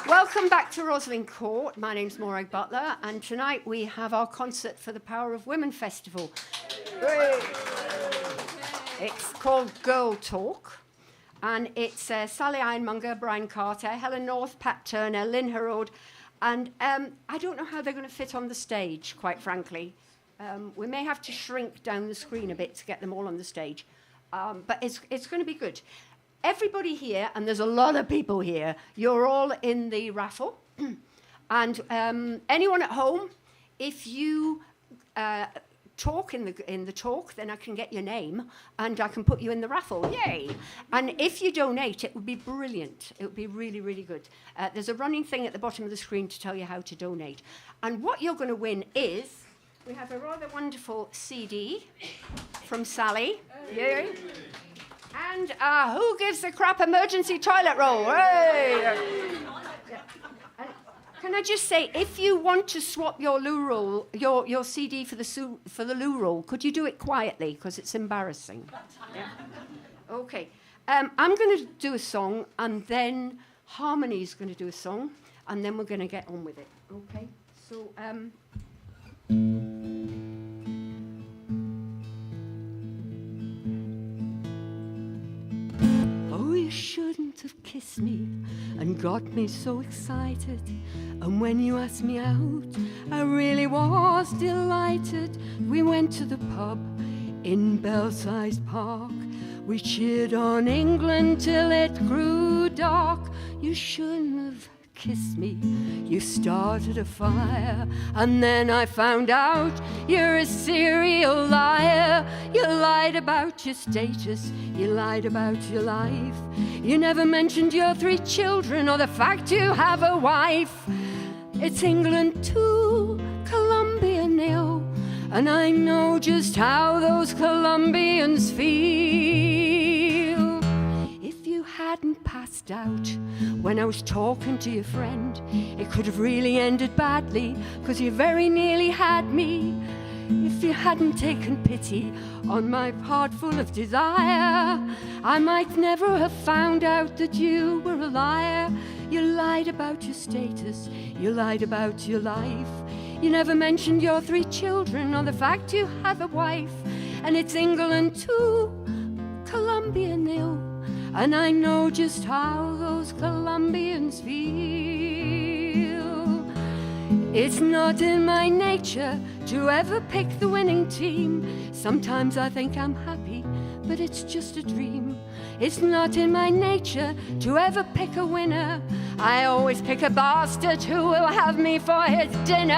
Welcome back to Rosslyn Court. My name's Morag Butler, and tonight we have our concert for the Power of Women Festival. It's called Girl Talk, and it's Sally Ironmonger, Brian Carter, Helen North, Pat Turner, Lynn Herod, and I don't know how they're going to fit on the stage, quite frankly. We may have to shrink down the screen a bit to get them all on the stage, but it's going to be good. Everybody here, and there's a lot of people here, you're all in the raffle. And anyone at home, if you talk in the talk, then I can get your name and I can put you in the raffle. Yay! And if you donate, it would be brilliant. It would be really, really good. There's a running thing at the bottom of the screen to tell you how to donate. And what you're going to win is, we have a rather wonderful CD from Sally. Yay! And Who Gives a Crap emergency toilet roll. Hey! And can I just say, if you want to swap your loo roll, your CD for the loo roll, could you do it quietly, because it's embarrassing? Yeah. Okay. I'm going to do a song, and then Harmony's going to do a song, and then we're going to get on with it. Okay. So. You shouldn't have kissed me and got me so excited. And when you asked me out, I really was delighted. We went to the pub in Belsize Park. We cheered on England till it grew dark. You shouldn't have kissed me. You started a fire, and then I found out you're a serial liar. You lied about your status, you lied about your life. You never mentioned your 3 children or the fact you have a wife. It's England 2, Colombia 0, and I know just how those Colombians feel. If you had hadn't passed out when I was talking to your friend, it could have really ended badly, 'cause you very nearly had me. If you hadn't taken pity on my heart full of desire, I might never have found out that you were a liar. You lied about your status, you lied about your life. You never mentioned your 3 children or the fact you have a wife. And it's England 2, Colombia 0. And I know just how those Colombians feel. It's not in my nature to ever pick the winning team. Sometimes I think I'm happy, but it's just a dream. It's not in my nature to ever pick a winner. I always pick a bastard who will have me for his dinner.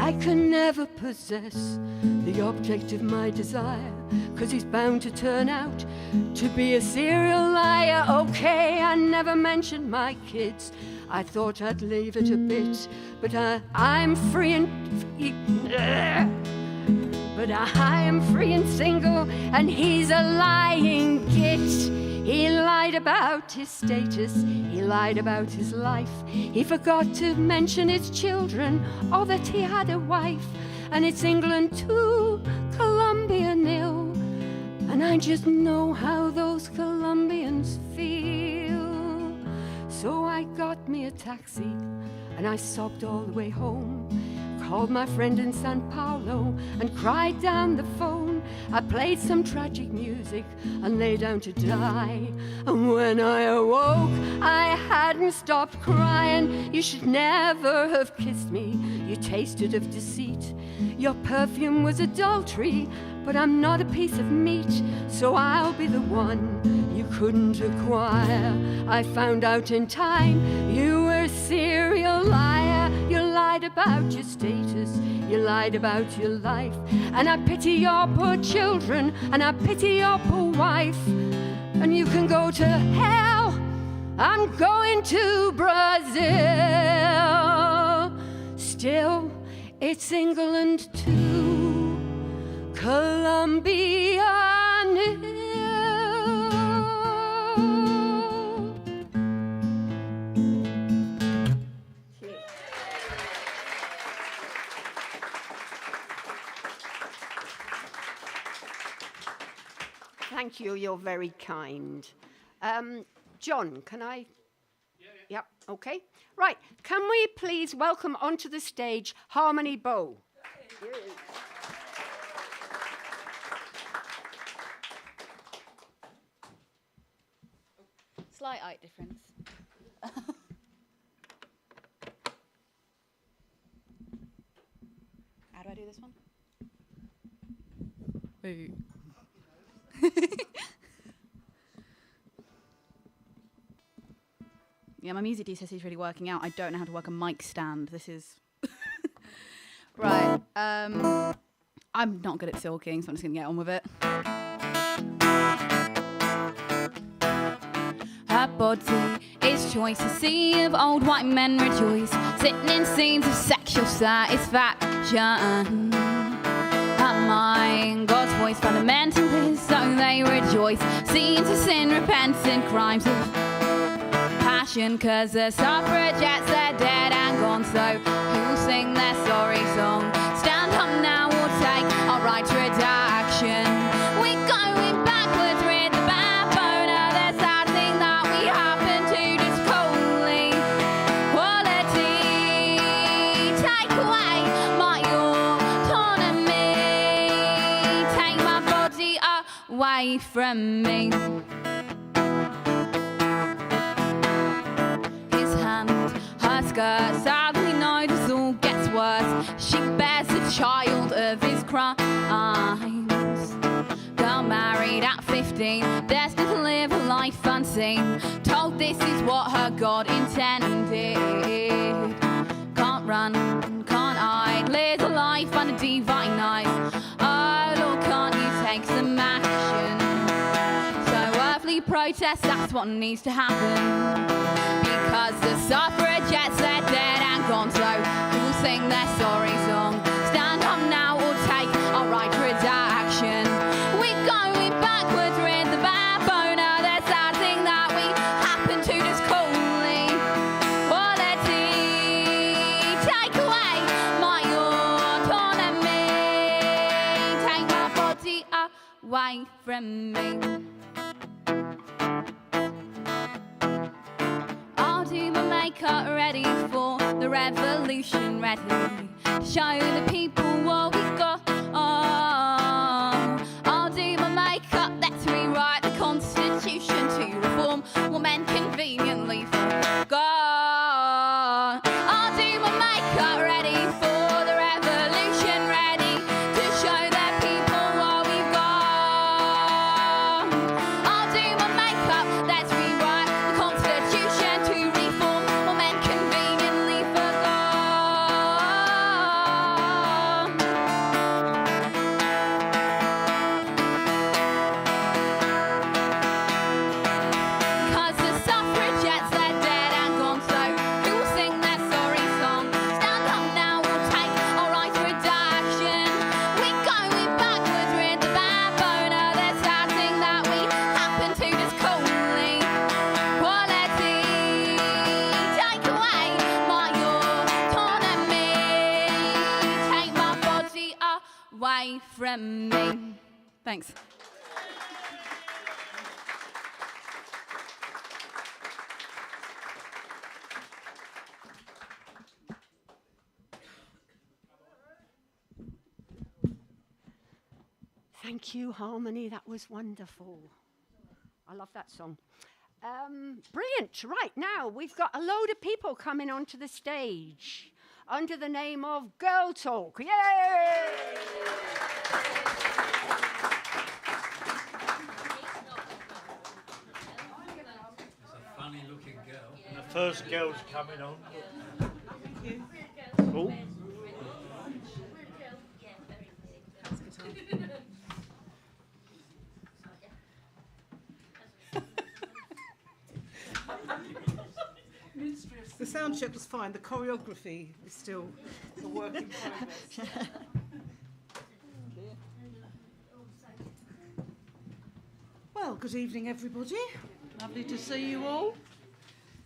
I can never possess the object of my desire, 'cause he's bound to turn out to be a serial liar. Okay, I never mentioned my kids. I thought I'd leave it a bit, but I'm free and... But I am free and single, and he's a lying git. He lied about his status, he lied about his life. He forgot to mention his children, or that he had a wife. And it's England 2, Colombia 0. And I just know how those Colombians feel. So I got me a taxi, and I sobbed all the way home. Called my friend in San Paulo and cried down the phone. I played some tragic music and lay down to die. And when I awoke, I hadn't stopped crying. You should never have kissed me, you tasted of deceit. Your perfume was adultery, but I'm not a piece of meat, so I'll be the one you couldn't acquire. I found out in time you were a serial liar. You lied about your status, you lied about your life. And I pity your poor children, and I pity your poor wife. And you can go to hell, I'm going to Brazil. Still, it's England 2, Colombia 0. Thank you, you're very kind. John, can I? Yeah. Yep, okay. Right, can we please welcome onto the stage Harmony Bow? Slight height difference. How do I do this one? Ooh. Yeah, my music DCS is really working out. I don't know how to work a mic stand. This is... Right. I'm not good at silking, so I'm just going to get on with it. Her body is choice, a sea of old white men rejoice, sitting in scenes of sexual satisfaction. Her mind, God's voice, fundamental is so they rejoice, scenes of sin, repentant crimes of passion, 'cause the suffragettes, they're dead and gone, so who'll sing their sorry song? Stand up now or take our right to redaction. We're going backwards with the backbone of the sad thing that we happen to just coldly quality. Take away my autonomy, take my body away from me. Sadly, no, this all gets worse. She bears the child of his crimes. Girl married at 15, destined to live a life unseen. Told this is what her God intended. Can't run, can't hide, live a life under divine eyes. Oh Lord, can't you take some action? So earthly protest, that's what needs to happen. Because the suffragettes, they're dead and gone, so who'll sing their sorry song? Stand up now or take our right to redaction. We're going backwards with the backbone of the from me. I'll do my makeup ready for the revolution, ready to show the people what we got. I'll do my makeup, let's rewrite the Constitution to reform what men conveniently forgot. I'll do my makeup ready for the revolution, ready to show the people what we've got. I'll do my makeup, let's rewrite the Constitution to reform what men conveniently forgot. 'Cause the suffragettes, they're dead and gone, so who'll sing their sorry song? Stand up now, we'll take our right to action. We're going backwards with the backbone of the sad thing that we happen to just call equality. Take away my autonomy, take my body away from me. Thanks. Thank you, Harmony. That was wonderful. I love that song. Brilliant. Right, now we've got a load of people coming onto the stage under the name of Girl Talk. Yay! Funny looking girl. And the first girl's coming on. Oh. The sound check was fine. The choreography is still a work in progress. Well, good evening, everybody. Lovely to see you all.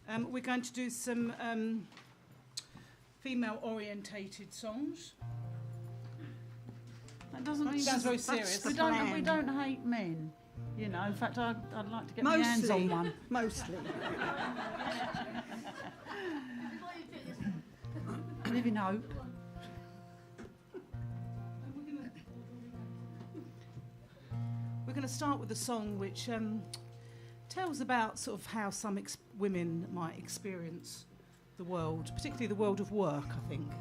We're going to do some female-orientated songs. That doesn't Sounds mean very serious. we don't hate men. You know, in fact, I'd like to get my hands on one. Mostly. Live in hope. We're going to start with a song which tells about sort of how some women might experience the world, particularly the world of work, I think.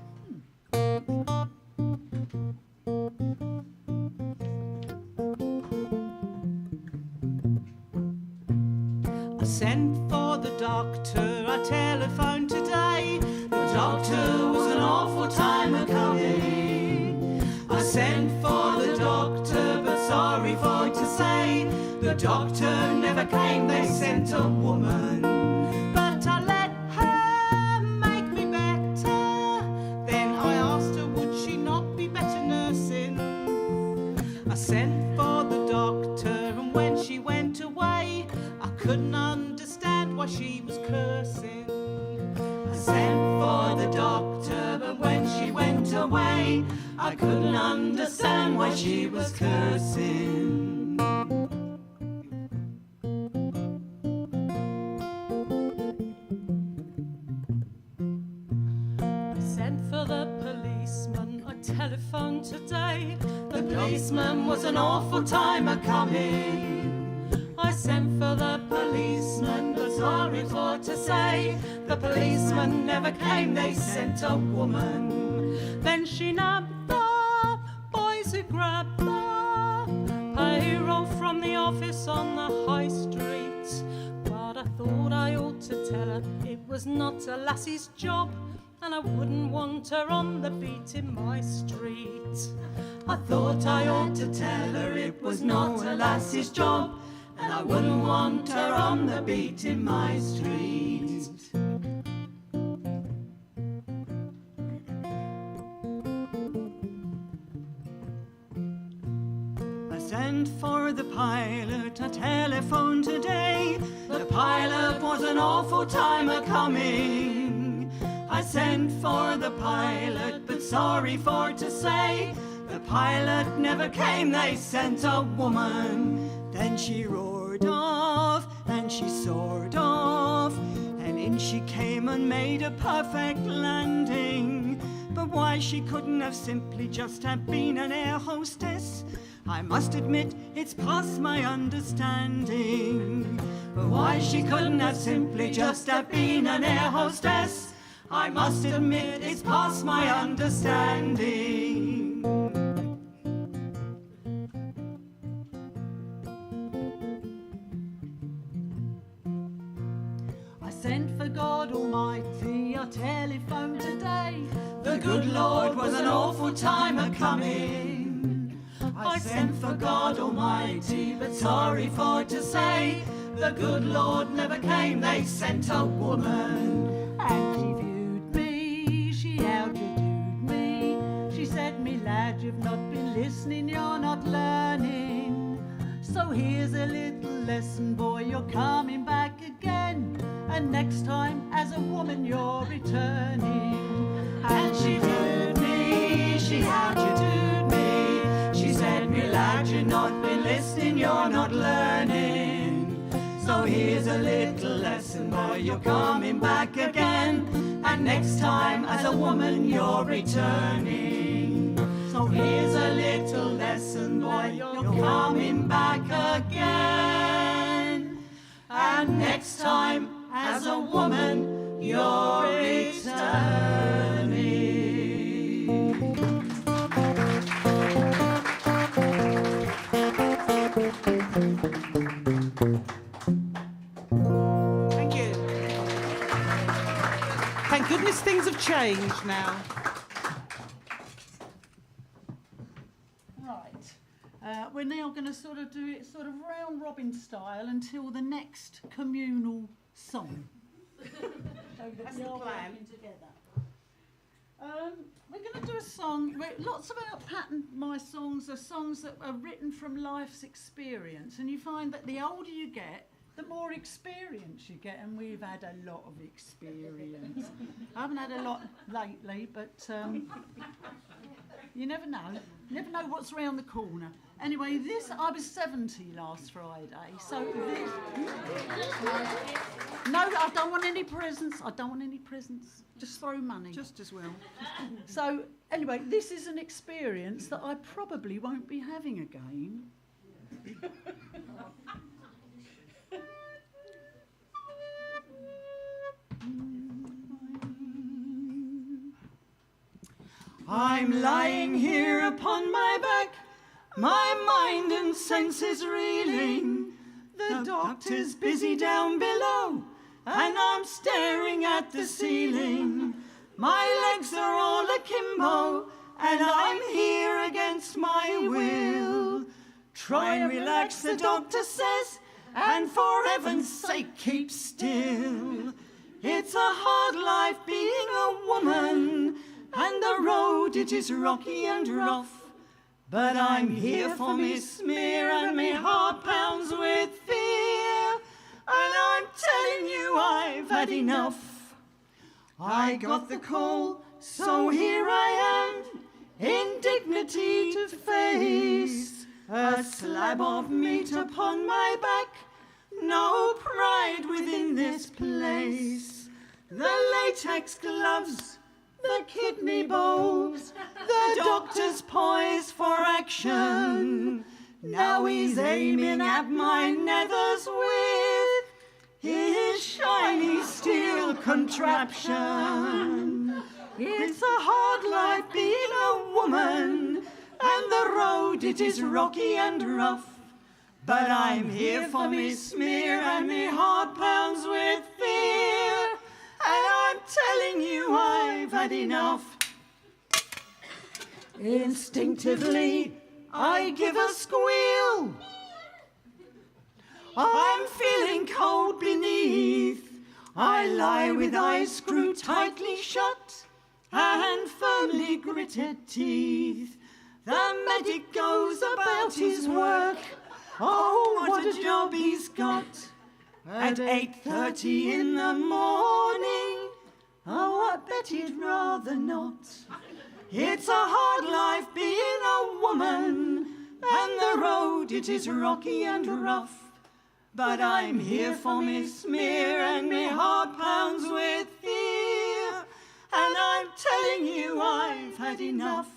I sent for the doctor, I telephoned today. The doctor was an awful time a-coming. I sent for the doctor, but sorry for to say, the doctor never came, they sent a woman. But I let her make me better. Then I asked her, would she not be better nursing? I sent for the doctor, and when she went away, I couldn't understand why she was cursing. I sent for the doctor, but when she went away, I couldn't understand why she was cursing. I sent for the policeman, I telephoned today. The policeman was an awful time a-coming. I sent for the policeman, but sorry for to say, the policeman never came, they sent a woman. Then she nabbed the boys who grabbed the payroll from the office on the high street. But I thought I ought to tell her it was not a lassie's job, and I wouldn't want her on the beat in my street. I thought I ought to tell her it was not a lassie's job, and I wouldn't want her on the beat in my street. I sent for the pilot, I telephoned today. The pilot was an awful time a-coming. I sent for the pilot, but sorry for to say, the pilot never came, they sent a woman. Then she roared off, and she soared off, and in she came and made a perfect landing. But why she couldn't have simply just have been an air hostess, I must admit it's past my understanding. But why she couldn't have simply just have been an air hostess, I must admit it's past my understanding. I sent for God Almighty, I telephoned today. The good Lord was an awful time a-coming. I sent for God Almighty, but sorry for to say, the good Lord never came, they sent a woman. And she viewed me, she how-do-doed me. She said, me lad, you've not been listening, you're not learning. So here's a little lesson, boy, you're coming back again. And next time, as a woman, you're returning. And she viewed me, she how-do-doed me. She said, me lad, you've not been listening, you're not learning. So here's a little lesson, boy, you're coming back again. And next time, as a woman, you're returning. So here's a little lesson, boy, you're coming back again. And next time, as a woman, you're returning. Thank you. Thank goodness things have changed now. Right. We're now going to sort of do it sort of round robin style until the next communal song. That's the plan. Together. We're going to do a song. Lots of our pattern, my songs, are songs that are written from life's experience, and you find that the older you get, the more experience you get, and we've had a lot of experience. I haven't had a lot lately, but you never know. You never know what's around the corner. Anyway, I was 70 last Friday, so this... No, I don't want any presents. I don't want any presents. Just throw money. Just as well. So, anyway, this is an experience that I probably won't be having again. I'm lying here upon my back, my mind and senses reeling. The doctor's busy down below, and I'm staring at the ceiling. My legs are all akimbo, and I'm here against my will. Try and relax, the doctor says, and for heaven's sake keep still. It's a hard life being a woman, and the road it is rocky and rough. But I'm here for me smear, and me heart pounds with fear. And I'm telling you I've had enough. I got the call, so here I am, indignity to face. A slab of meat upon my back, no pride within this place. The latex gloves, the kidney bowls, the doctor's poised for action. Now he's aiming at my nethers with his shiny steel contraption. It's a hard life being a woman, and the road it is rocky and rough. But I'm here for me smear, and me heart pounds with fear. And I'm telling you I've had enough. Instinctively, I give a squeal. I'm feeling cold beneath. I lie with eyes screwed tightly shut and firmly gritted teeth. The medic goes about his work. Oh, what a job he's got. At 8:30 in the morning, Oh, I bet he'd rather not. It's a hard life being a woman, and the road it is rocky and rough. But I'm here for me smear, and me heart pounds with fear, and I'm telling you I've had enough.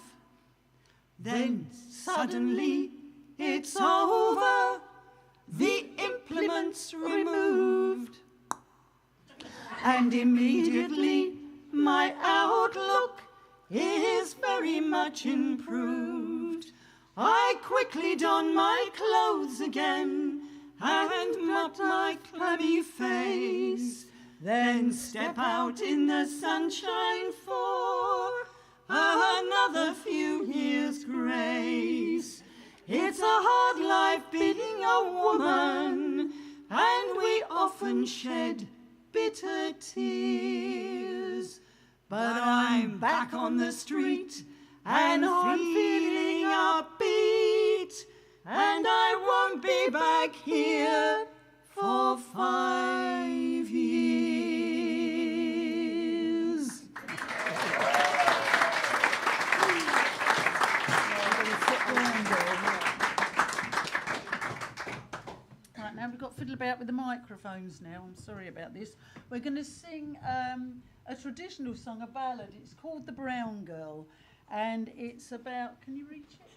Then suddenly it's over, the implements removed, and immediately my outlook is very much improved. I quickly don my clothes again and mop my clammy face, then step out in the sunshine for another few years' grace. It's a hard life being a woman, and we often shed bitter tears. But I'm back on the street, and I'm feeling upbeat, and I won't be back here for 5 years. Right, now we've got to fiddle about with the microphones now. I'm sorry about this. We're going to sing a traditional song, a ballad. It's called The Brown Girl, and it's about... Can you reach it?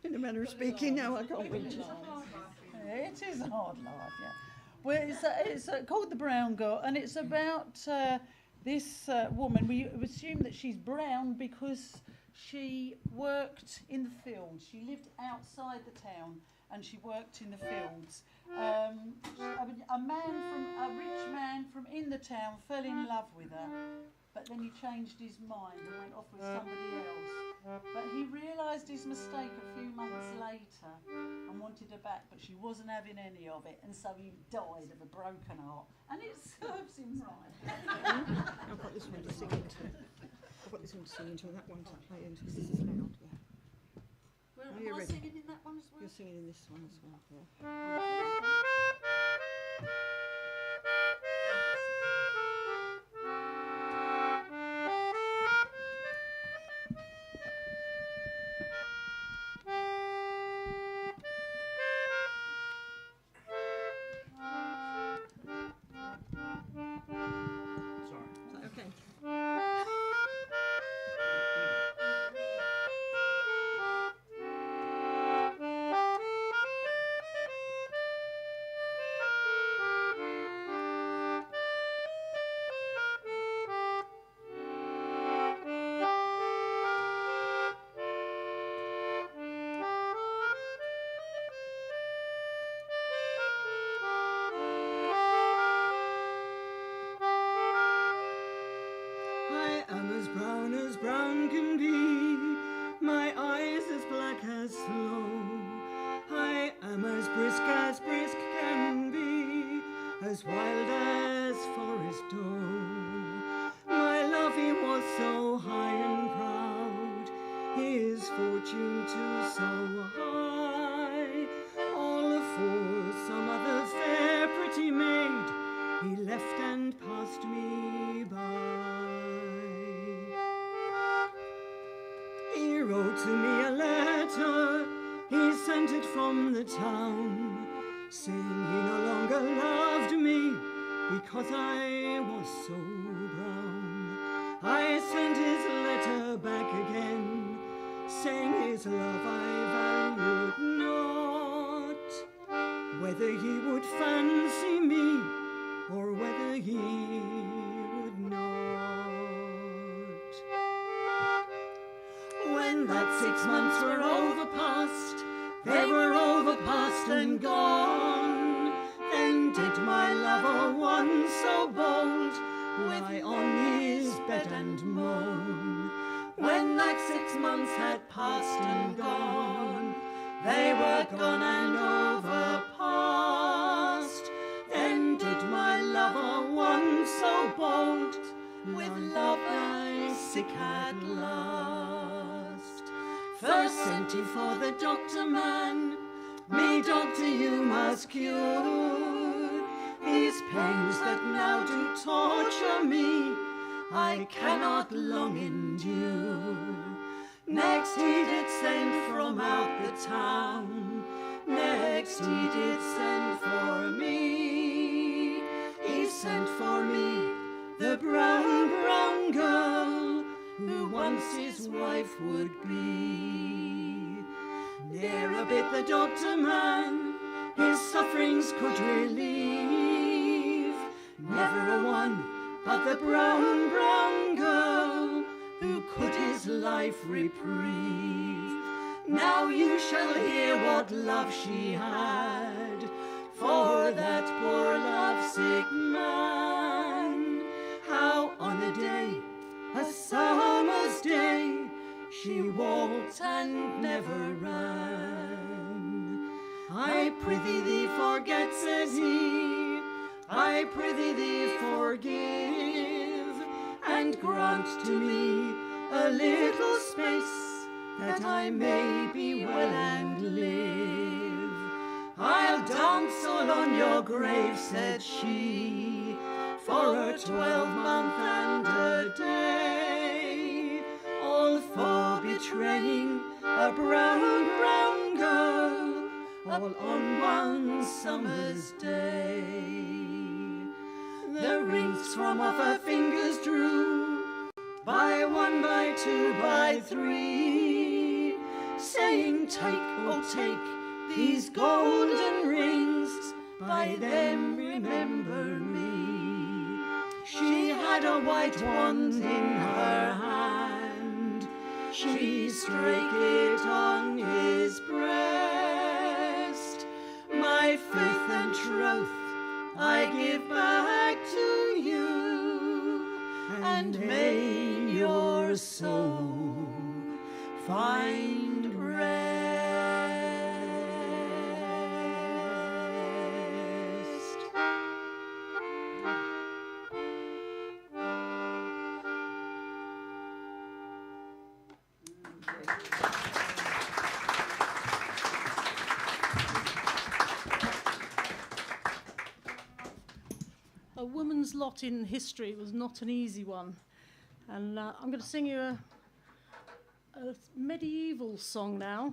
In a manner of speaking, no, I can't reach it. It is a hard life, yeah. Well, it's called The Brown Girl, and it's about this woman. We assume that she's brown because she worked in the fields. She lived outside the town, and she worked in the fields. A rich man from in the town fell in love with her, but then he changed his mind and went off with somebody else. But he realised his mistake a few months later and wanted her back, but she wasn't having any of it, and so he died of a broken heart. And it serves him right. I've got this one to sing into. I've got this one to sing into, and that one to play into. This is loud, yeah. Well, Are you am I ready? singing in that one as well? You're singing in this one as well, yeah. Okay. I am as brown can be, my eyes as black as snow. I am as brisk can be, as wild as forest doe. My love, he was so high and proud, his fortune too so high. All for some other fair pretty maid, he left and passed me by. He wrote to me a letter, he sent it from the town, saying he no longer loved me because I was so brown. I sent his letter back again, saying his love I valued not, whether he would fancy me or whether he would not. When that 6 months were overpast, they were overpast and gone, then did my lover, one so bold, lie on his bed and moan. When that 6 months had passed and gone, they were gone and overpast, then did my lover, one so bold, with love lie sick at last. First sent he for the doctor man, me doctor you must cure. these pains that now do torture me, I cannot long endure. Next he did send from out the town, next he did send for me. He sent for me, the brown, brown girl, who once his wife would be. Ne'er a bit the doctor man his sufferings could relieve, never a one but the brown, brown girl who could his life reprieve. Now you shall hear what love she had for that poor lovesick man. How on a day, a summer's day, she walked and never ran. I prithee thee forget, says he, I prithee thee forgive, and grant to me a little space, that I may be well and live. I'll dance all on your grave, said she, for a 12-month and a day, all for betraying a brown, brown girl, all on one summer's day. The rings from off her fingers drew, by 1, by 2, by 3, saying, take, oh take, these golden rings, by them remember me. She had a white wand in her hand, she strake it on his breast. My faith and troth I give back to you, and may your soul find rest. A woman's lot in history was not an easy one. And I'm going to sing you a medieval song now,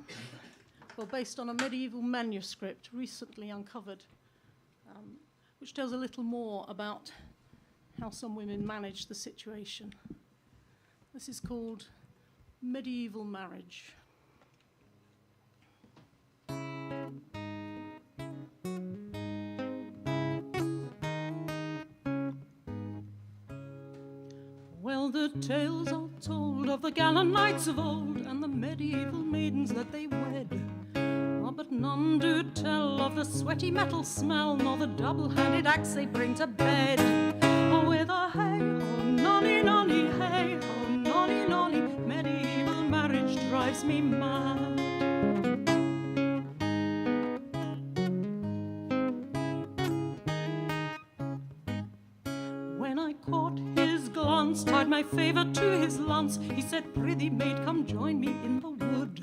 well, based on a medieval manuscript recently uncovered, which tells a little more about how some women managed the situation. This is called Medieval Marriage. Well, the tales are told of the gallant knights of old, and the medieval maidens that they wed. But none do tell of the sweaty metal smell, nor the double-handed axe they bring to bed. Oh, with a hey-ho, nonny, nonny, hey-ho, nonny, nonny, medieval marriage drives me mad. When I caught his glance, tied my favour to his lance, he said, prithee, maid, come join me in the wood.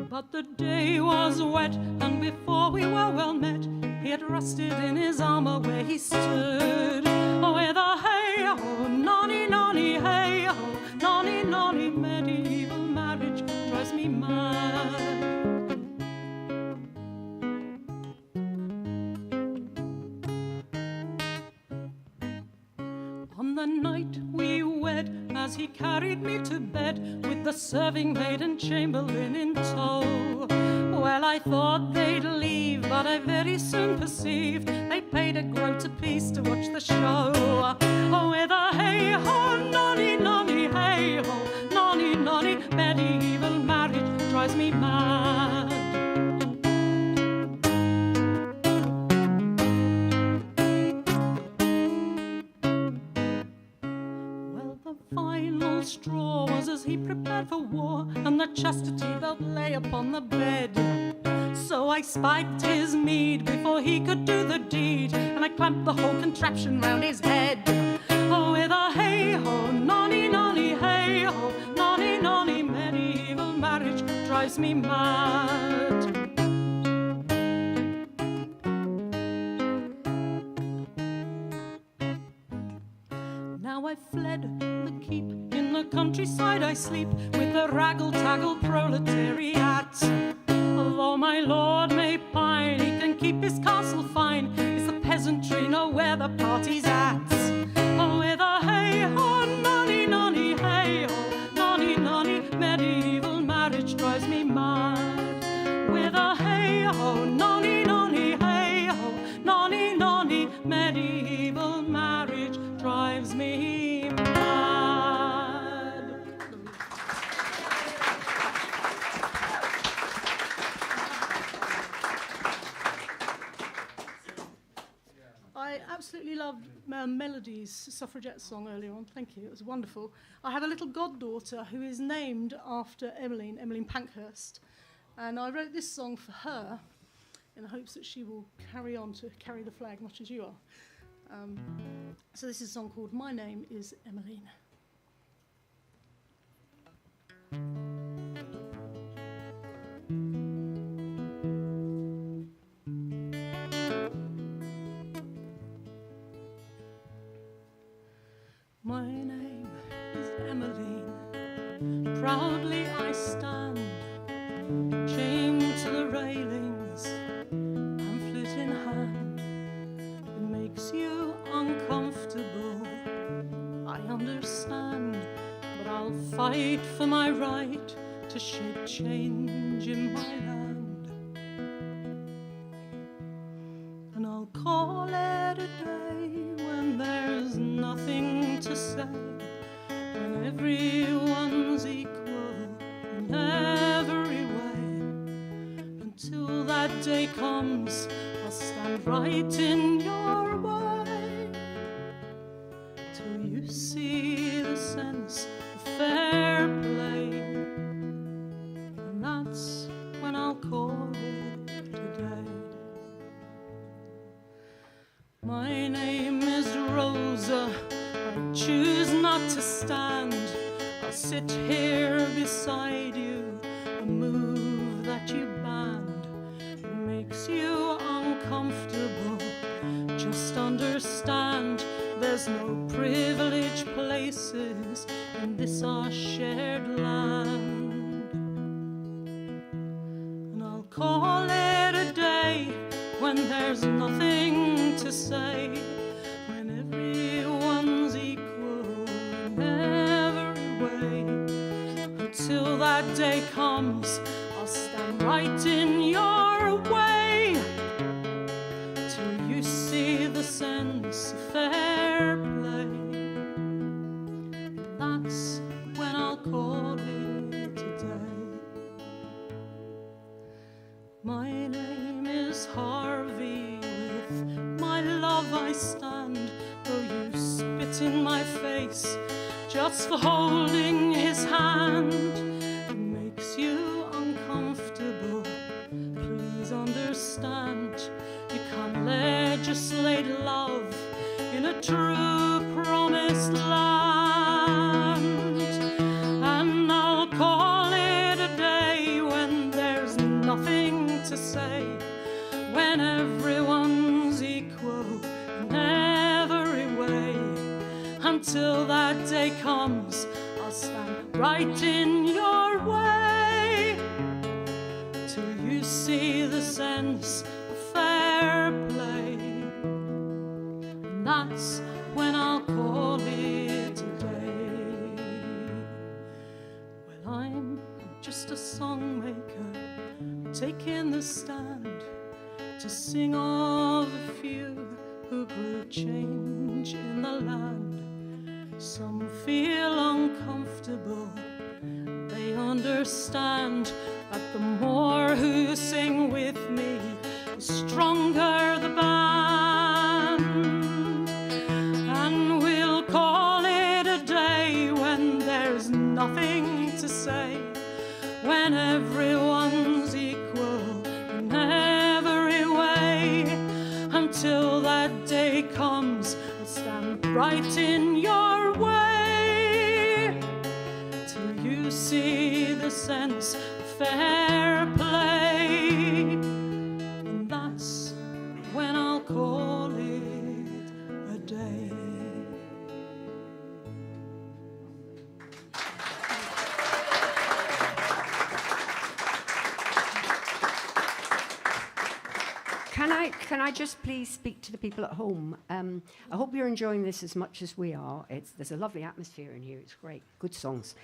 But the day was wet, and before we were well met, he had rusted in his armour where he stood. Oh, with a hey-ho, nonny, nonny, hey-ho, nonny, nonny, medieval marriage drives me mad. On the night we wed, as he carried me to bed, with the serving maid and chamberlain in tow, well, I thought they'd leave, but I very soon perceived they paid a groat apiece to watch the show. Oh, with a hey-ho, nonny, nonny, hey-ho, nonny, nonny, medieval marriage drives me mad. Final straw was as he prepared for war, and the chastity belt lay upon the bed. So I spiked his mead before he could do the deed, and I clamped the whole contraption round his head. Oh, with a hey-ho, nonny, nonny, hey-ho, nonny, nonny, medieval marriage drives me mad. fled the keep. In the countryside I sleep with the raggle-taggle proletariat. Although my lord may pine, he can keep his castle fine. It's the peasantry know where the party's at. Oh, with a hey-ho, nonny, nonny, hey-ho, nonny, nonny, medieval marriage drives me mad. With a hey-ho, nonny, nonny, hey-ho, nonny, nonny, medieval marriage drives me mad. I absolutely loved Melody's suffragette song earlier on. Thank you, it was wonderful. I have a little goddaughter who is named after Emmeline Pankhurst, and I wrote this song for her in the hopes that she will carry on to carry the flag much as you are. So this is a song called My Name is Emmeline. My name is Emmeline, proudly I stand, chained to the railings, pamphlet in hand. It makes you uncomfortable, I understand, but I'll fight for my right to shape change in my land. And I'll call it a day when there's nothing to say, when everyone's equal in every way. Until that day comes, I'll stand right in your way, till you see the sense of fair play. And that's when I'll call it a day. My name is Rosa, I choose not to stand. I'll sit here beside you, a move that you banned. It makes you uncomfortable, just understand there's no privileged places in this our shared land. And I'll call it a day when there's nothing to say, when everyone's equal in every way. Until that day comes, I'll stand right in your way, till you see the sense of fair play. That's when I'll call it a day. My name is Harvey, with my love I stand, though you spit in my face just for holding his hand. It makes you uncomfortable, please understand. You can't legislate love in a true promised land. And I'll call it a day when there's nothing to say, when everyone's equal in every way. Until that day comes, I'll stand right in your way, till you see the sense of fair play. And that's when I'll call it a day. Well, I'm just a songmaker, taking the stand to sing of the few who grew change in the land. Some feel uncomfortable, they understand that the more who sing with me, the stronger the band. And we'll call it a day when there's nothing to say, when everyone's equal in every way. Until that day comes, I'll stand right in your way, till you see the sense of fair play. And that's when I'll call it a day. can I just please speak to the people at home? I hope you're enjoying this as much as we are. There's a lovely atmosphere in here. It's great. Good songs.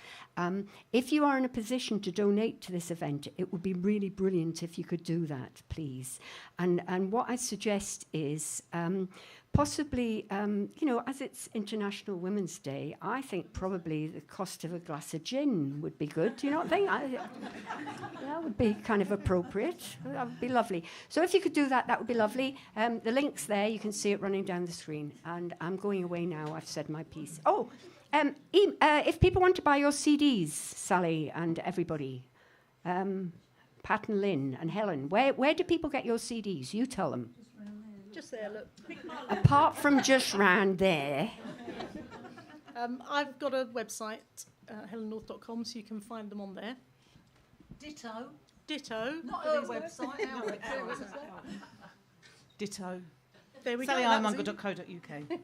If you are in a position to donate to this event, it would be really brilliant if you could do that, please. And what I suggest is possibly, as it's International Women's Day, I think probably the cost of a glass of gin would be good. Do you not think? That would be kind of appropriate. That would be lovely. So if you could do that, that would be lovely. The link's there. You can see it running down the screen. And I'm going away now. I've said my piece. Oh, if people want to buy your CDs, Sally and everybody, Pat and Lynn and Helen, where do people get your CDs? You tell them. Just there, look. Apart from just round there. I've got a website, helennorth.com, so you can find them on there. Ditto. Not her website, our website. Ditto. There we go. SallyIronmonger.co.uk.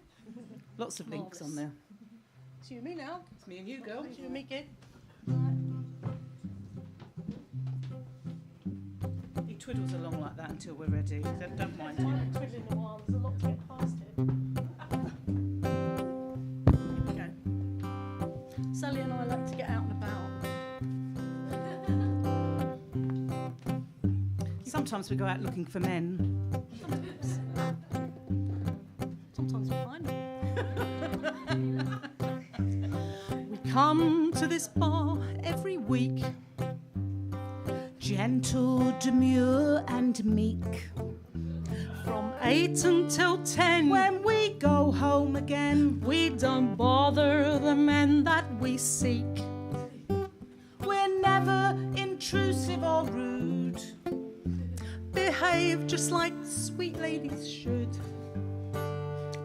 Lots of links on there. It's you and me now. It's me and you, girl. It's you and me, kid. He twiddles along like that until we're ready. Don't mind him. I haven't twiddled in a while. There's a lot to get past here. Okay. Sally and I like to get out and about. Sometimes we go out looking for men. Sometimes we find them. We come to this bar every week. Gentle, demure and meek. From 8 until 10. When we go home again, We don't bother the men that we seek. we're never intrusive or rude. Behave just like sweet ladies should.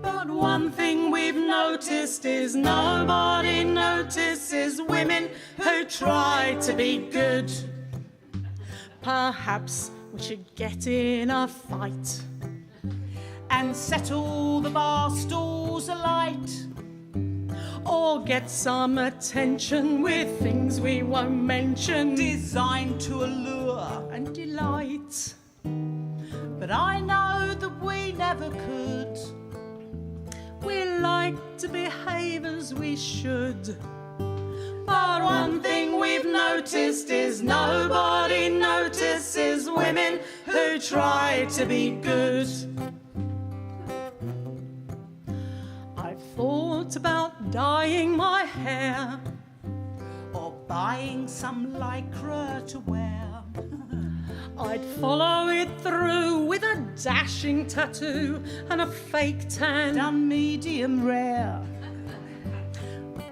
But one thing we've noticed is nobody notices women who try to be good. Perhaps we should get in a fight And settle the bar stools alight. or get some attention with things we won't mention. Designed to allure. And delight. But I know that we never could. We like to behave as we should. But one thing we've noticed is nobody notices women who try to be good. I've thought about dyeing my hair Or buying some lycra to wear. I'd follow it through with a dashing tattoo and a fake tan. Done medium rare.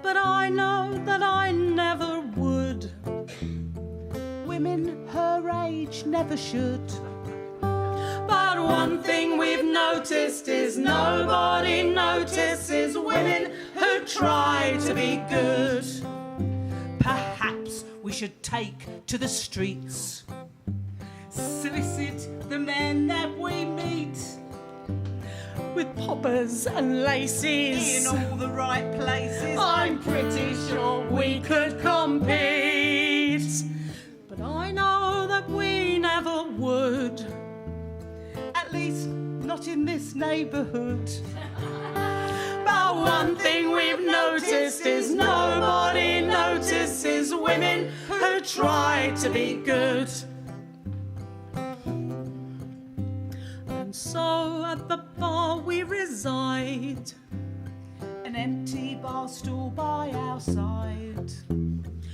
But I know that I never would. Women her age never should. But one thing we've noticed is nobody notices women who try to be good. Perhaps we should take to the streets. Solicit the men that we meet. With poppers and laces. In all the right places. I'm pretty sure we could compete. But I know that we never would. At least not in this neighbourhood. But one thing we've noticed is nobody notices women who try to be good. And so at the bar we reside, An empty bar stool by our side.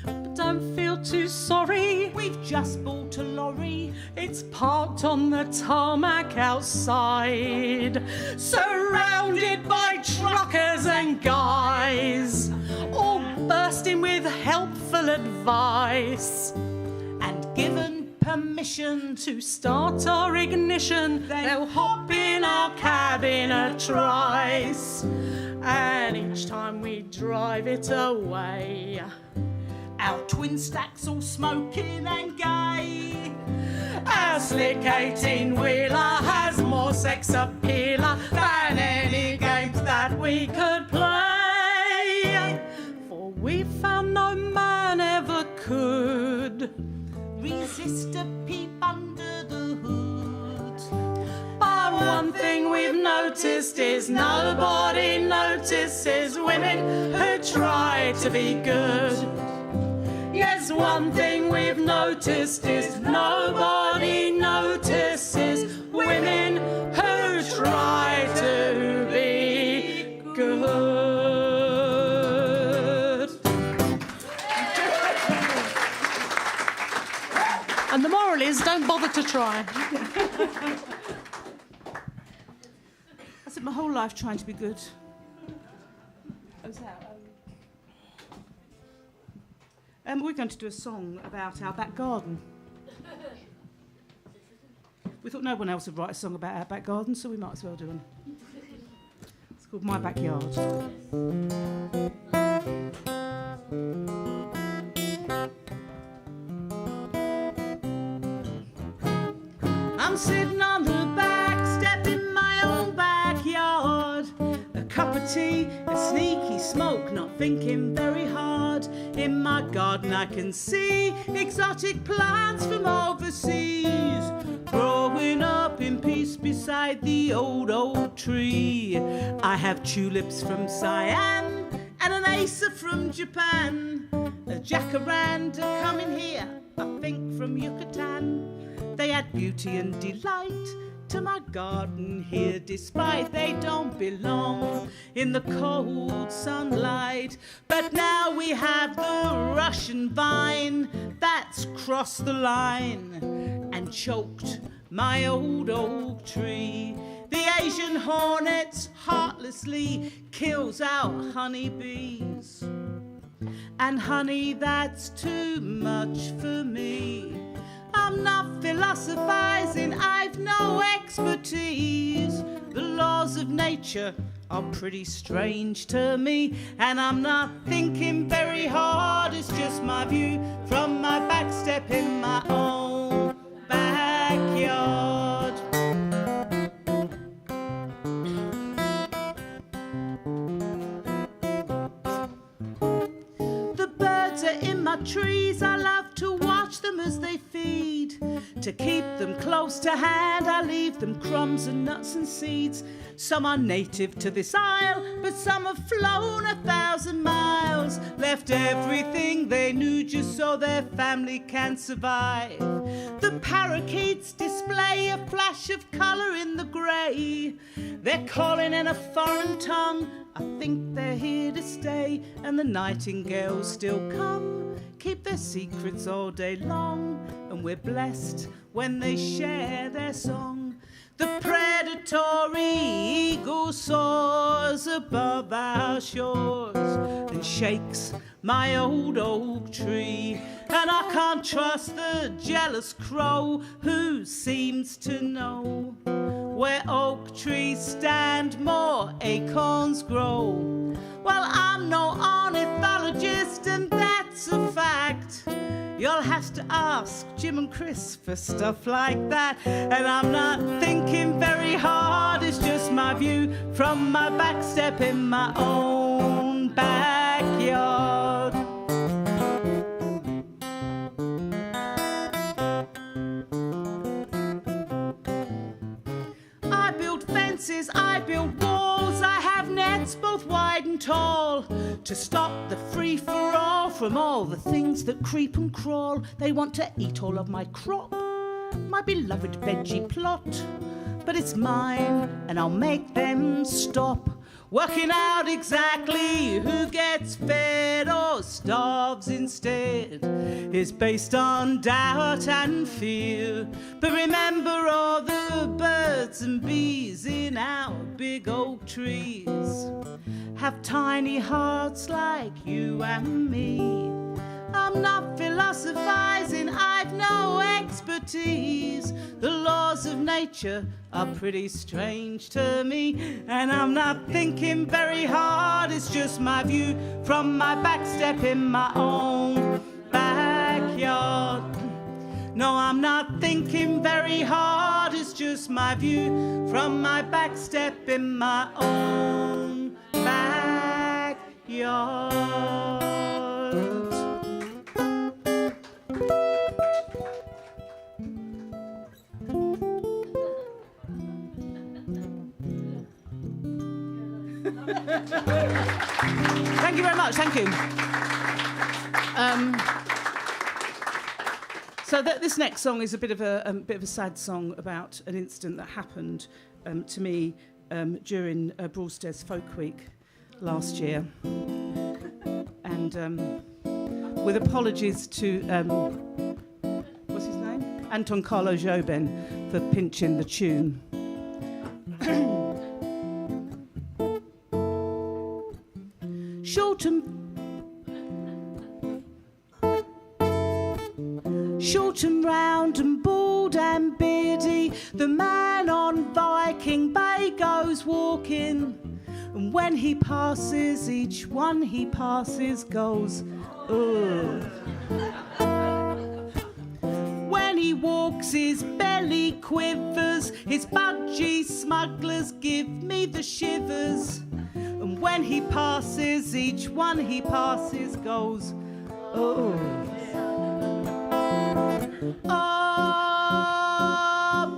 but don't feel too sorry. We've just bought a lorry. It's parked on the tarmac outside, surrounded by truckers and guys, all bursting with helpful advice. And given permission To start our ignition, they'll hop in our cab in a trice. And each time we drive it away, our twin stacks all smoking and gay. our slick 18-wheeler has more sex appeal than any games that we could play. For we found no man ever could Resist a peep under the hood. But one thing we've noticed is nobody notices women who try to be good. Yes, one thing we've noticed is nobody notices women who try to be good. And the moral is, don't bother to try. I spent my whole life trying to be good. We're going to do a song about our back garden. We thought no one else would write a song about our back garden, so we might as well do one. It's called My Backyard. I'm sitting on the back step in my own backyard. A cup of tea, a sneaky smoke, not thinking very hard. In my garden I can see exotic plants from overseas, growing up in peace beside the old oak tree. I have tulips from Siam and an acer from Japan, a jacaranda coming here, I think from Yucatan. They add beauty and delight to my garden here, despite they don't belong in the cold sunlight. But now we have the Russian vine that's crossed the line and choked my old oak tree. The Asian hornet heartlessly kills out honeybees, and honey, that's too much for me. I'm not philosophizing, I've no expertise. The laws of nature are pretty strange to me, and I'm not thinking very hard. It's just my view from my back step in my own backyard. The birds are in my trees, I love to watch them as they feed. To keep them close to hand, I leave them crumbs and nuts and seeds. Some are native to this isle, but some have flown 1,000 miles, left everything they knew just so their family can survive. The parakeets display a flash of colour in the grey. They're calling in a foreign tongue, I think they're here to stay. And the nightingales still come, keep their secrets all day long, and we're blessed when they share their song. The predatory eagle soars above our shores and shakes my old oak tree. And I can't trust the jealous crow who seems to know where oak trees stand, more acorns grow. Well, I'm no ornithologist, and that's a fact. You'll have to ask Jim and Chris for stuff like that. And I'm not thinking very hard, it's just my view from my back step in my own backyard. I build fences, I build walls, I have nets both wide and tall to stop the free-for-all from all the things that creep and crawl. They want to eat all of my crop, my beloved veggie plot, but it's mine and I'll make them stop. Working out exactly who gets fed or starves instead is based on doubt and fear. But remember all the birds and bees in our big oak trees have tiny hearts like you and me. I'm not philosophizing, I've no expertise. The laws of nature are pretty strange to me, and I'm not thinking very hard, it's just my view from my back step in my own backyard. No, I'm not thinking very hard, it's just my view from my back step in my own backyard. Thank you very much. Thank you. So this next song is a bit of a sad song about an incident that happened to me during Broadstairs Folk Week last year, and with apologies to what's his name, Anton Carlo Jobin, for pinching the tune. Short and round and bald and beardy, the man on Viking Bay goes walking, and when he passes, each one he passes goes, ugh. When he walks, his belly quivers, his budgie smugglers give me the shivers, and when he passes, each one he passes goes, oh. Oh,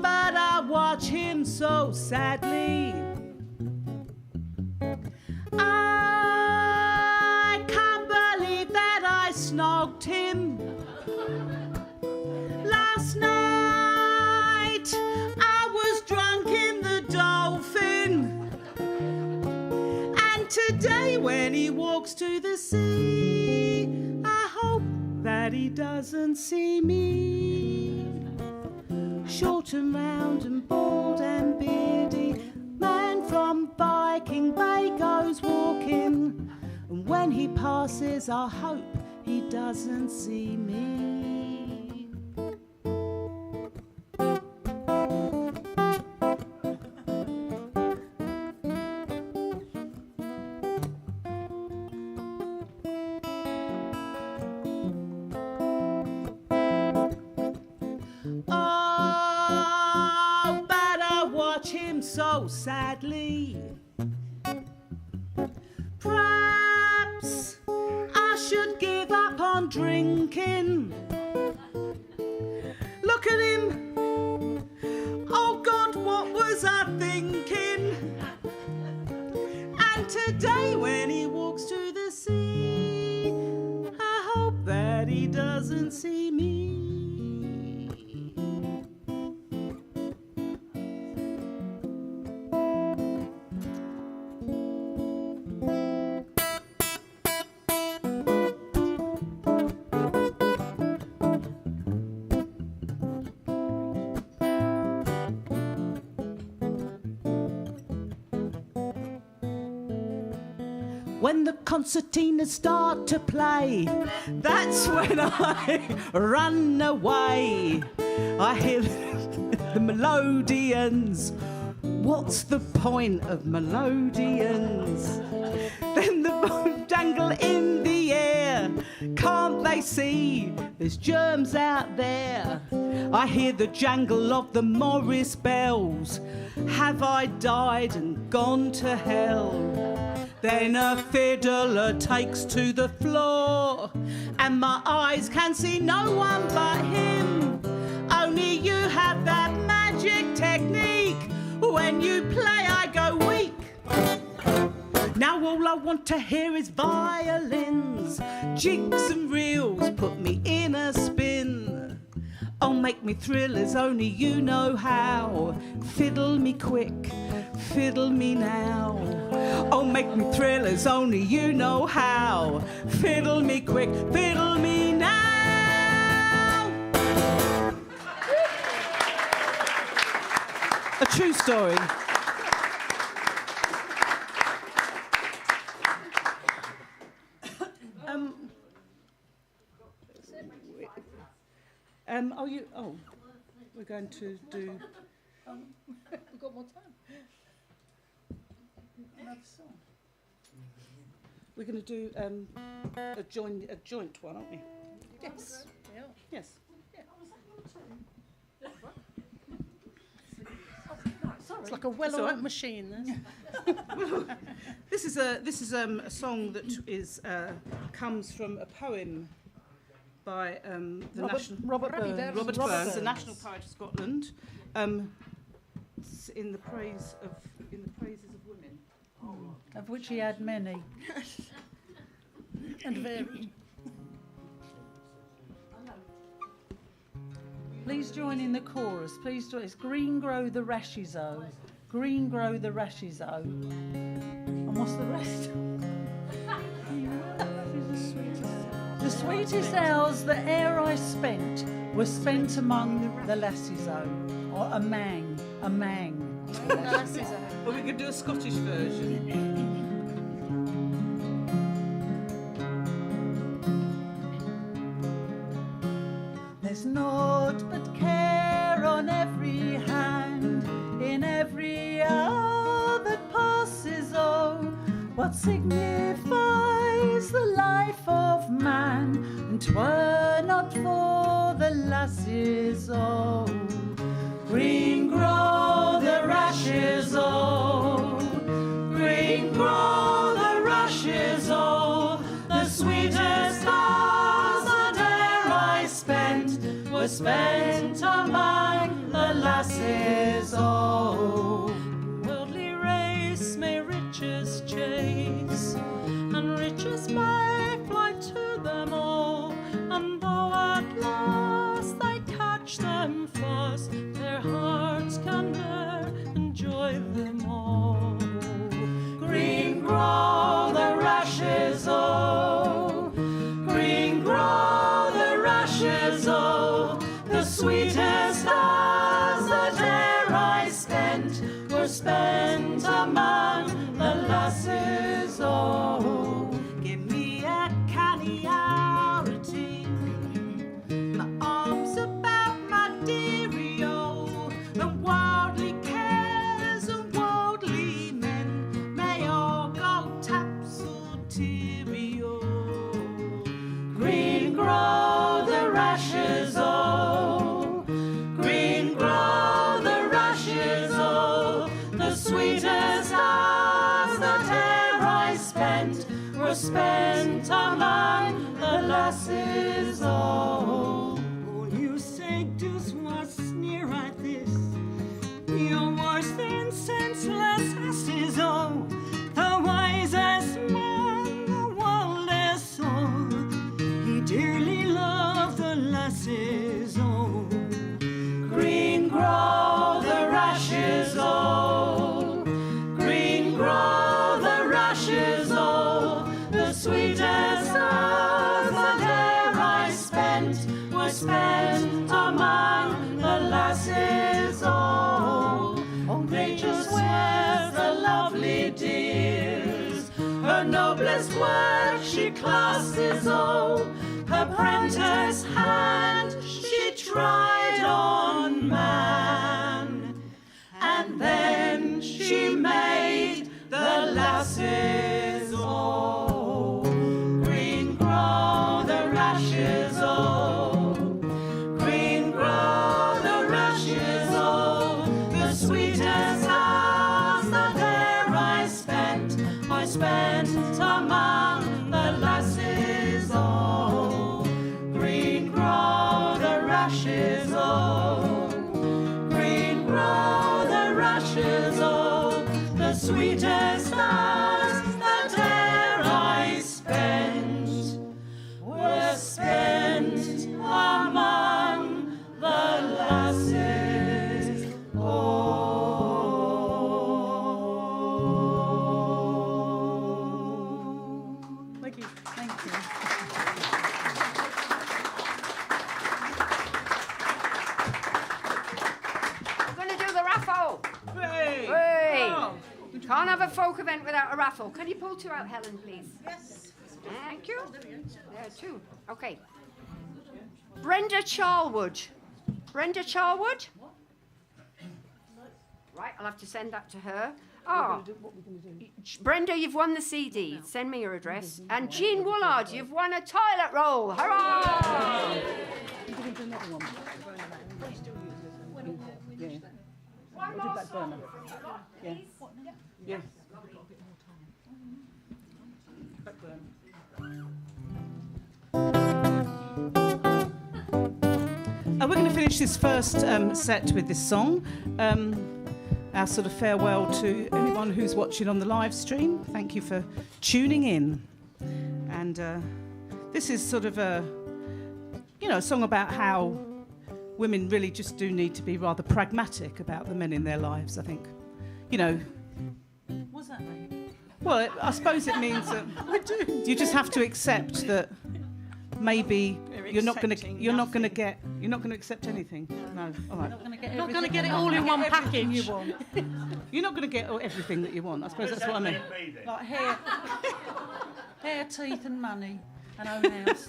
but I watch him so sadly. I can't believe that I snogged him. Last night I was drunk in the Dolphin, and today when he walks to the sea, I hope that he doesn't see me. Short and round and bald and beardy, man from Viking Bay goes walking, and when he passes, I hope he doesn't see me. So sadly, perhaps I should give up on drinking. Look at him, oh God, what was I thinking? And today when he walks to the sea, I hope that he doesn't see me. When the concertinas start to play, that's when I run away. I hear the melodeons. What's the point of melodeons? Then the bones dangle in the air. Can't they see there's germs out there? I hear the jangle of the Morris bells. Have I died and gone to hell? Then a fiddler takes to the floor, and my eyes can see no one but him. Only you have that magic technique. When you play, I go weak. Now all I want to hear is violins, jigs and reels, put me in a spin. Oh, make me thrill as only you know how. Fiddle me quick, fiddle me now. Oh, make me thrill as only you know how. Fiddle me quick, fiddle me now. A true story. We're going to do. We've got more time. Another song. We're going to do a joint one, aren't we? Yes. Yeah. Yes. It's like a well-oiled machine. This is a song that is comes from a poem by Robert Burns, the national poet of Scotland, in the praises of women. of which he had many. And varied. Please join in the chorus. Please join. It's green grow the rashes o. Green grow the rashes o. And what's the rest? The sweetest hours that e'er I spent were spent among the lassies o. Or a mang. Well, we could do a Scottish version. There's naught but care on every hand, in every hour that passes, oh, what signifies the life of man, and 'twere not for the lasses, oh. Green grow the rashes, oh, green grow the rashes, oh, the sweetest hours that e'er I spent were spent among the lasses, oh. Worldly race may riches chase, and riches may fly to them all, and though at last they catch them fast, their hearts can ne'er enjoy them all. Green grow the rashes, oh, green grow the rashes, oh, the sweetest hours that e'er I spent were spent among the lasses, oh. Give me a canny arity, my arms about my dearie, oh, and worldly cares and worldly men may all go topsy-turvy, oh. Green grow the rashes, oh, green grow the rashes, oh, the sweetest hours that e'er I spent were spent among the lasses, oh. Oh, you say does what sneer at this, you're worse than senseless asses, oh, the wisest man the world has saw, he dearly loved the lasses, oh. Green grow the rashes, oh, green grow the rashes, oh, the sweetest hours that e'er I spent were spent among the lasses, oh. Oh, nature's wares the lovely dears, her noblest work she classes, oh, her prentice hand she tried on man, and then she made the lasses, oh. Green grow the rashes, oh, green grow the rashes, oh, the sweetest hours that e'er I spent among the lasses, oh. Green grow the rashes, oh, green grow the rashes, oh, the sweetest hours that e'er I spent were spent among the lasses, oh. Thank you. Thank you. We're going to do the raffle. Hey! Hey! Oh. Can't have a folk event without a raffle. Can you pull two out, Helen, please? Yes. Thank you. There are two. Okay. Brenda Charlwood. Brenda Charlwood? Right, I'll have to send that to her. Oh, Brenda, you've won the CD. Send me your address. And Jean Woolard, you've won a toilet roll. Hurrah! One more song. Yeah. We're going to finish this first set with this song. our sort of farewell to anyone who's watching on the live stream. Thank you for tuning in. And this is sort of a song about how women really just do need to be rather pragmatic about the men in their lives, I think. What's that mean? Well, I suppose it means that you just have to accept that maybe you're not going to accept anything. No, all right. Not going to get it all in one package. You want. You're not going to get everything that you want. I suppose that's what I mean. Like hair, teeth, and money, and own house.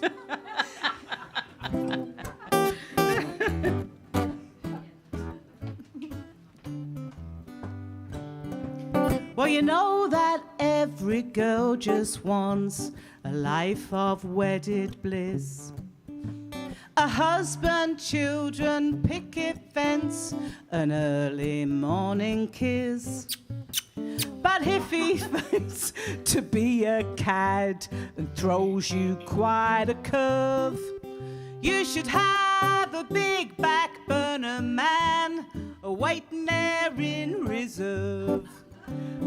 Well, you know that every girl just wants a life of wedded bliss. A husband, children, picket fence, an early morning kiss. But if he thinks to be a cad and throws you quite a curve, you should have a big back burner man waiting there in reserve.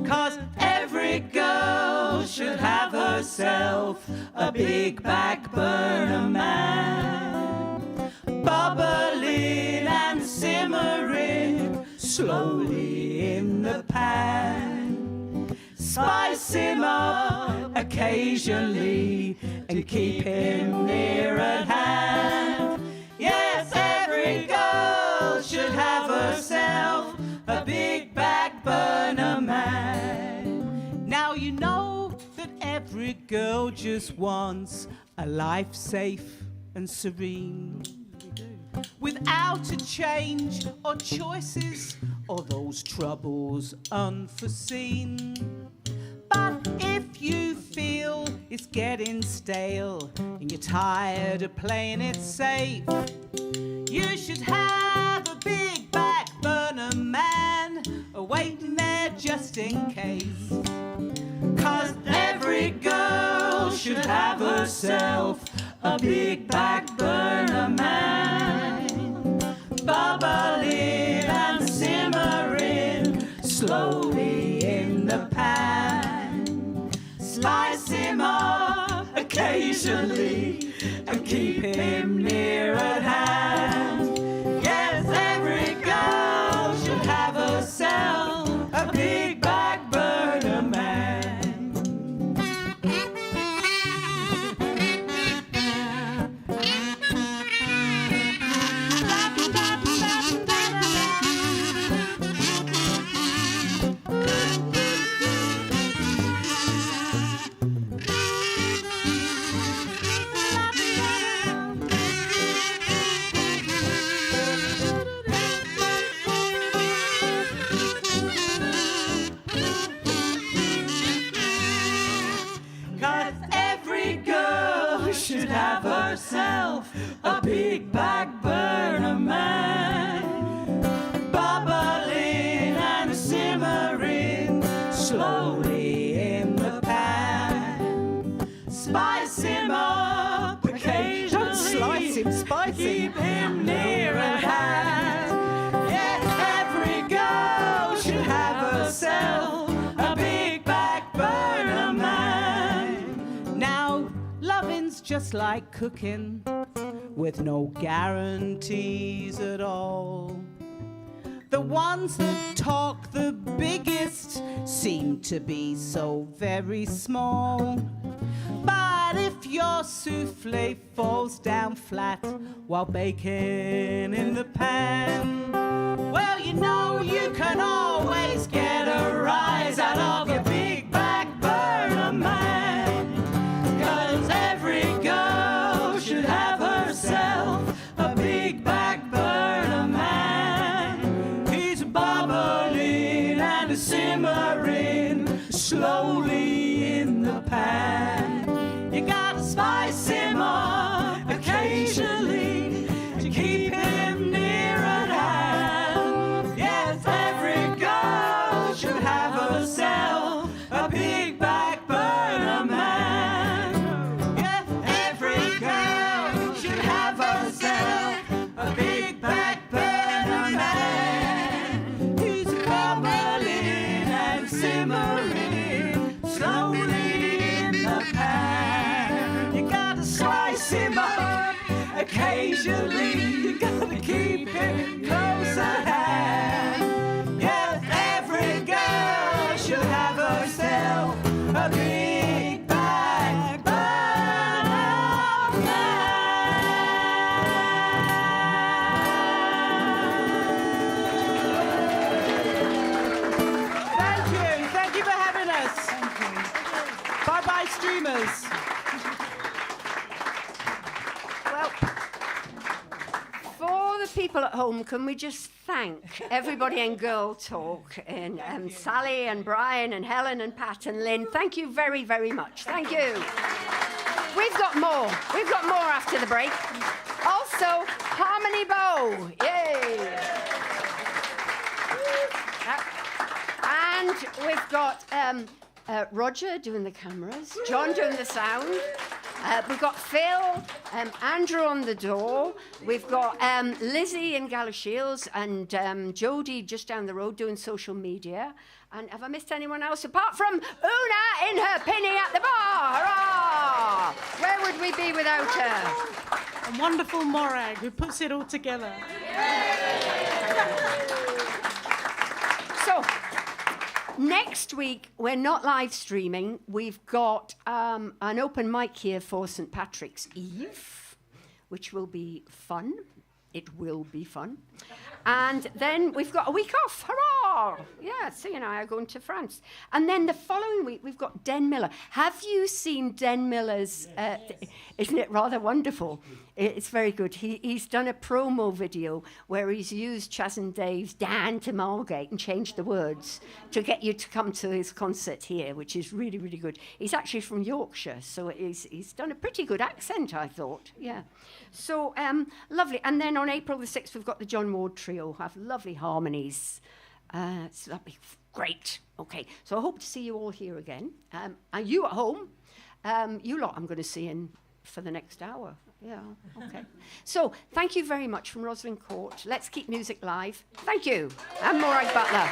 'Cause every girl should have herself a big back burner man, bubbling and simmering slowly in the pan. Spice him up occasionally and keep him near at hand. Yes, every girl should have herself a big back burner man. Now you know that every girl just wants a life safe and serene, without a change or choices or those troubles unforeseen. But if you feel it's getting stale and you're tired of playing it safe, you should have a big back burner man waiting there just in case. 'Cause every girl should have herself a big back burner man, bubbling and simmering slowly in the pan. Spice him up occasionally and keep him near at hand. Yes, every girl should have herself a big back burner man. Should have herself a big back burner man, bubbling and simmering slowly in the pan. Spice him up occasionally. Don't slice him, spice him. Keep him near at hand. Yeah, every girl should have herself a big back burner man. Now, loving's just like cooking, with no guarantees at all. The ones that talk the biggest seem to be so very small. But if your souffle falls down flat while baking in the pan, well, you know you can always get a rise out of a big back burner man. 'Cause every girl should have herself a big back burner man. He's bubbling and simmering slowly in the pan. You gotta spice him up occasionally to keep him near at hand. Yes, every girl should have herself a big back burner man. Yeah, every girl should have herself a big back burner man. He's bubbling him up. Occasionally, you gotta keep it close at hand. Yeah, every girl should have herself a big bag Banana Man. Thank you for having us. Bye-bye, streamers. Well, for the people at home, can we just thank everybody in Girl Talk, and Sally and Brian and Helen and Pat and Lynn. Thank you very, very much. Thank you. We've got more. We've got more after the break. Also, Harmony Bow. Yay. And we've got Roger doing the cameras, John doing the sound. We've got Phil, Andrew on the door. We've got Lizzie in Galashiels and Jodie just down the road doing social media. And have I missed anyone else apart from Una in her pinny at the bar? Hurrah! Where would we be without her? A wonderful Morag who puts it all together. So, next week, we're not live streaming. We've got an open mic here for St. Patrick's Eve, which will be fun. It will be fun. And then we've got a week off. Hurrah! Yeah, Sue and I are going to France. And then the following week, we've got Den Miller. Have you seen Den Miller's... Isn't it rather wonderful? It's very good. He's done a promo video where he's used Chas and Dave's Dan to Margate and changed the words to get you to come to his concert here, which is really, really good. He's actually from Yorkshire, so he's done a pretty good accent, I thought. Yeah. So, lovely. And then on April the 6th, we've got the John Ward Trio, have lovely harmonies. So that'll be great. Okay, so I hope to see you all here again. And you at home, you lot I'm going to see in for the next hour. Yeah, okay. So thank you very much from Rosalind Court. Let's keep music live. Thank you. I'm Morag Butler.